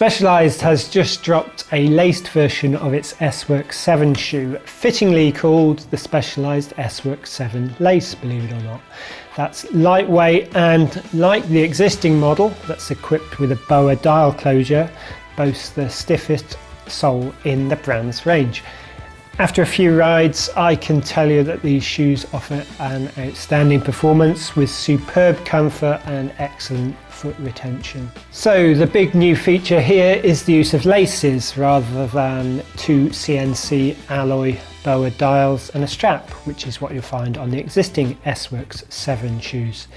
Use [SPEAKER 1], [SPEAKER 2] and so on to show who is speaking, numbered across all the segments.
[SPEAKER 1] Specialized has just dropped a laced version of its S-Works 7 shoe, fittingly called the Specialized S-Works 7 Lace, believe it or not. That's lightweight and, like the existing model that's equipped with a BOA dial closure, boasts the stiffest sole in the brand's range. After a few rides, I can tell you that these shoes offer an outstanding performance with superb comfort and excellent foot retention. So the big new feature here is the use of laces rather than two CNC alloy BOA dials and a strap, which is what you'll find on the existing S-Works 7 shoes.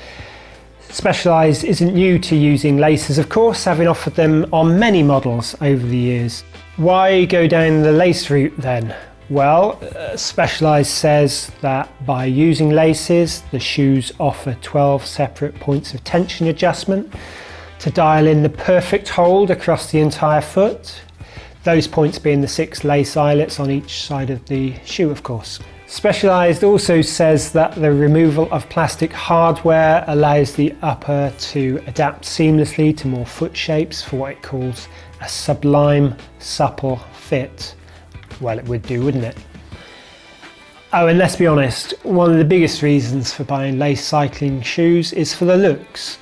[SPEAKER 1] Specialized isn't new to using laces, of course, having offered them on many models over the years. Why go down the lace route then? Well, Specialized says that by using laces, the shoes offer 12 separate points of tension adjustment to dial in the perfect hold across the entire foot. Those points being the 6 lace eyelets on each side of the shoe, of course. Specialized also says that the removal of plastic hardware allows the upper to adapt seamlessly to more foot shapes for what it calls a sublime, supple fit. Well, it would do, wouldn't it? Oh, and let's be honest, one of the biggest reasons for buying lace cycling shoes is for the looks.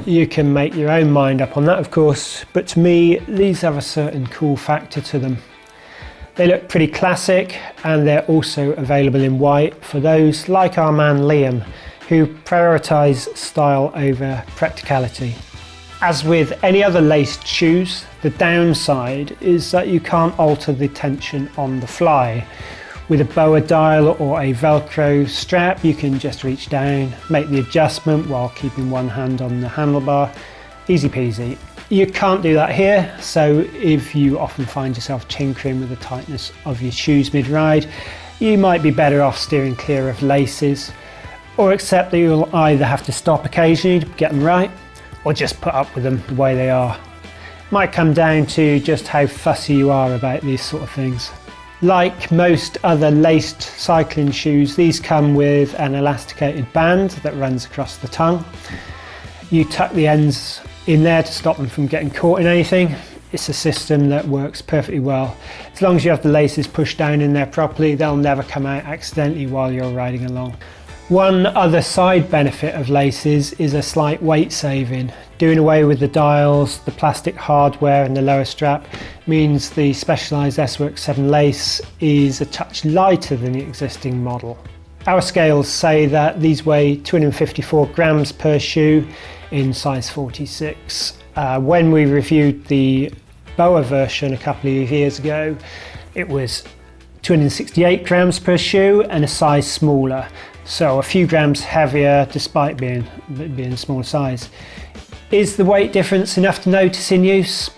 [SPEAKER 1] You can make your own mind up on that, of course, but to me, these have a certain cool factor to them. They look pretty classic, and they're also available in white for those like our man Liam, who prioritise style over practicality. As with any other laced shoes, the downside is that you can't alter the tension on the fly. With a BOA dial or a Velcro strap, you can just reach down, make the adjustment while keeping one hand on the handlebar. Easy peasy. You can't do that here, so if you often find yourself tinkering with the tightness of your shoes mid-ride, you might be better off steering clear of laces, or accept that you'll either have to stop occasionally to get them right, or just put up with them the way they are. It might come down to just how fussy you are about these sort of things. Like most other laced cycling shoes, these come with an elasticated band that runs across the tongue. You tuck the ends in there to stop them from getting caught in anything. It's a system that works perfectly well. As long as you have the laces pushed down in there properly, they'll never come out accidentally while you're riding along. One other side benefit of laces is a slight weight saving. Doing away with the dials, the plastic hardware and the lower strap means the Specialized S-Works 7 lace is a touch lighter than the existing model. Our scales say that these weigh 254 grams per shoe in size 46. When we reviewed the BOA version a couple of years ago, it was 268 grams per shoe and a size smaller. So a few grams heavier despite being a smaller size. Is the weight difference enough to notice in use?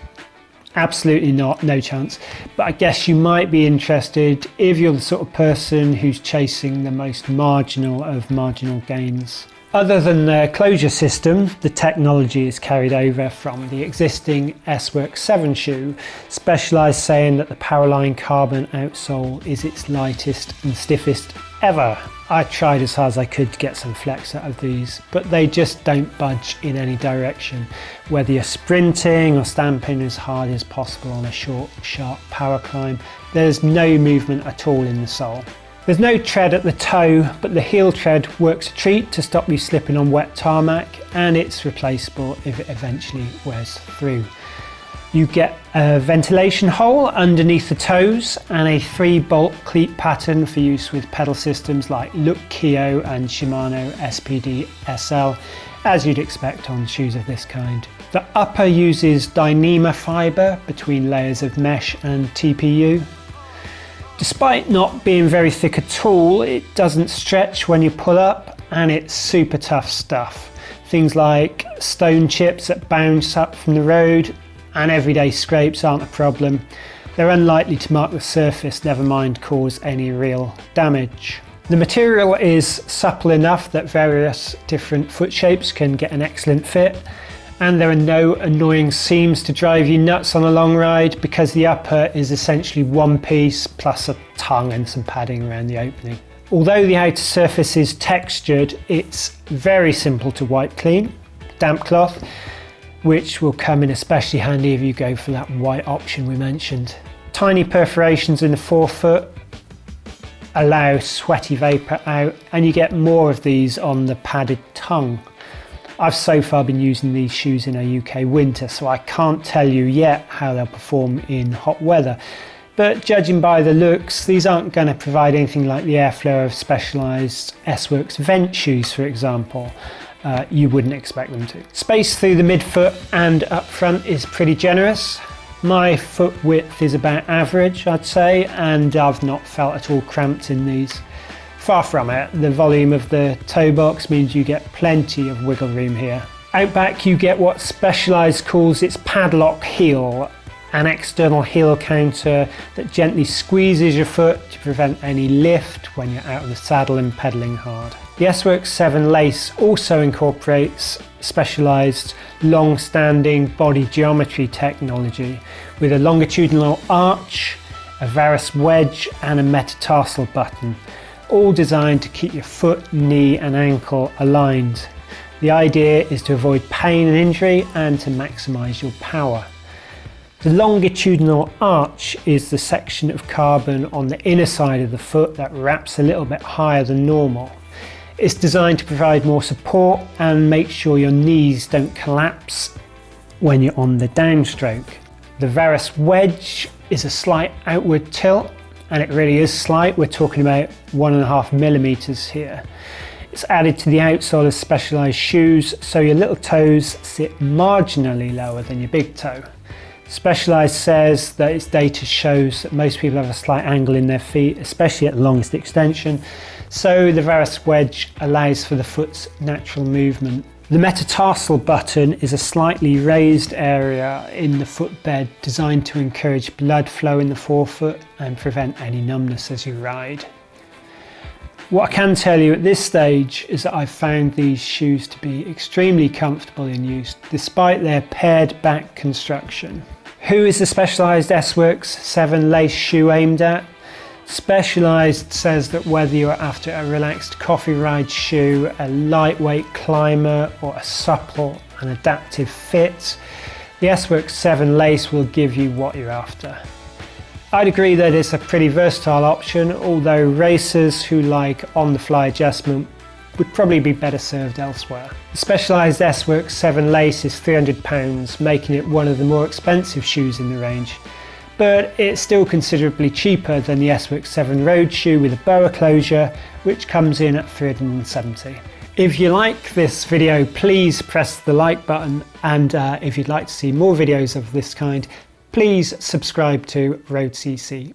[SPEAKER 1] Absolutely not, no chance. But I guess you might be interested if you're the sort of person who's chasing the most marginal of marginal gains. Other than the closure system, the technology is carried over from the existing S-Works 7 shoe, Specialized saying that the Powerline carbon outsole is its lightest and stiffest ever. I tried as hard as I could to get some flex out of these, but they just don't budge in any direction. Whether you're sprinting or stamping as hard as possible on a short, sharp power climb, there's no movement at all in the sole. There's no tread at the toe, but the heel tread works a treat to stop you slipping on wet tarmac, and it's replaceable if it eventually wears through. You get a ventilation hole underneath the toes and a 3-bolt cleat pattern for use with pedal systems like Look Keo and Shimano SPD SL, as you'd expect on shoes of this kind. The upper uses Dyneema fibre between layers of mesh and TPU. Despite not being very thick at all, it doesn't stretch when you pull up, and it's super tough stuff. Things like stone chips that bounce up from the road and everyday scrapes aren't a problem. They're unlikely to mark the surface, never mind cause any real damage. The material is supple enough that various different foot shapes can get an excellent fit, and there are no annoying seams to drive you nuts on a long ride because the upper is essentially one piece plus a tongue and some padding around the opening. Although the outer surface is textured, it's very simple to wipe clean, damp cloth, which will come in especially handy if you go for that white option we mentioned. Tiny perforations in the forefoot allow sweaty vapour out, and you get more of these on the padded tongue. I've so far been using these shoes in a UK winter, so I can't tell you yet how they'll perform in hot weather. But judging by the looks, these aren't going to provide anything like the airflow of Specialized S-Works vent shoes, for example. You wouldn't expect them to. Space through the midfoot and up front is pretty generous. My foot width is about average, I'd say, and I've not felt at all cramped in these. Far from it. The volume of the toe box means you get plenty of wiggle room here. Out back you get what Specialized calls its padlock heel, an external heel counter that gently squeezes your foot to prevent any lift when you're out of the saddle and pedalling hard. The S-Works 7 lace also incorporates Specialized long-standing body geometry technology with a longitudinal arch, a varus wedge and a metatarsal button, all designed to keep your foot, knee and ankle aligned. The idea is to avoid pain and injury and to maximise your power. The longitudinal arch is the section of carbon on the inner side of the foot that wraps a little bit higher than normal. It's designed to provide more support and make sure your knees don't collapse when you're on the downstroke. The varus wedge is a slight outward tilt, and it really is slight. We're talking about 1.5 millimeters here. It's added to the outsole of Specialized shoes, so your little toes sit marginally lower than your big toe. Specialized says that its data shows that most people have a slight angle in their feet, especially at the longest extension, so the varus wedge allows for the foot's natural movement. The metatarsal button is a slightly raised area in the footbed designed to encourage blood flow in the forefoot and prevent any numbness as you ride. What I can tell you at this stage is that I've found these shoes to be extremely comfortable in use, despite their pared back construction. Who is the Specialized S-Works 7 lace shoe aimed at? Specialized says that whether you're after a relaxed coffee ride shoe, a lightweight climber or a supple and adaptive fit, the S-Works 7 lace will give you what you're after. I'd agree that it's a pretty versatile option, although racers who like on-the-fly adjustment would probably be better served elsewhere. The Specialized S-Works 7 lace is £300, making it one of the more expensive shoes in the range. But it's still considerably cheaper than the S-Works 7 road shoe with a BOA closure, which comes in at £370. If you like this video, please press the like button, and if you'd like to see more videos of this kind, please subscribe to road.cc.